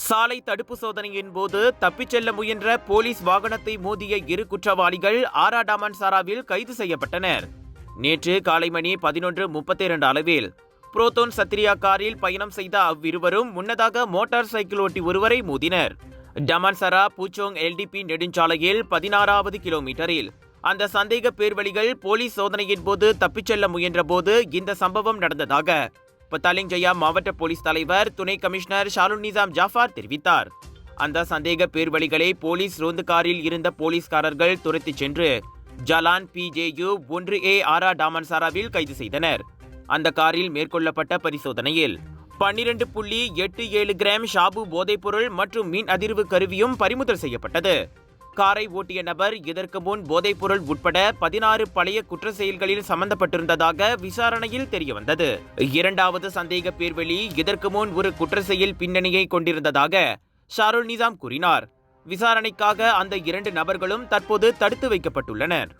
சாலை தடுப்பு சோதனையின் போது தப்பிச் செல்ல முயன்ற போலீஸ் வாகனத்தை மோதிய இரு குற்றவாளிகள் ஆரா டாமன்சாராவில் கைது செய்யப்பட்டனர். நேற்று காலை மணி 11:32 அளவில் புரோத்தோன் சத்ரியா காரில் பயணம் செய்த அவ்விருவரும் முன்னதாக மோட்டார் சைக்கிள் ஓட்டி ஒருவரை மோதினர். டமான்சரா பூச்சோங் LDP நெடுஞ்சாலையில் 16வது கிலோமீட்டரில் அந்த சந்தேக பேர்வழிகள் போலீஸ் சோதனையின் போது தப்பிச் செல்ல முயன்ற போது இந்த சம்பவம் நடந்ததாக பத்தாலிங் ஜயா மாவட்ட போலீஸ் தலைவர் துணை கமிஷனர் ஷாருல் நிசாம் ஜாஃபார் தெரிவித்தார். அந்த சந்தேக பேர்வழிகளை போலீஸ் ரோந்து காரில் இருந்த போலீஸ்காரர்கள் துரத்திச் சென்று ஜலான் PJU 1A ஆரா டாமன்சாராவில் கைது செய்தனர். அந்த காரில் மேற்கொள்ளப்பட்ட பரிசோதனையில் 12.87 கிராம் ஷாபு போதைப்பொருள் மற்றும் மின் அதிர்வு கருவியும் பறிமுதல் செய்யப்பட்டது. காரை ஓட்டிய நபர் இதற்கு முன் போதைப்பொருள் உட்பட 16 பழைய குற்ற செயல்களில் சம்பந்தப்பட்டிருந்ததாக விசாரணையில் தெரியவந்தது. இரண்டாவது சந்தேக பேர்வழி இதற்கு முன் ஒரு குற்ற செயல் பின்னணியை கொண்டிருந்ததாக ஷாருல் நிசாம் கூறினார். விசாரணைக்காக அந்த 2 நபர்களும் தற்போது தடுத்து வைக்கப்பட்டுள்ளனர்.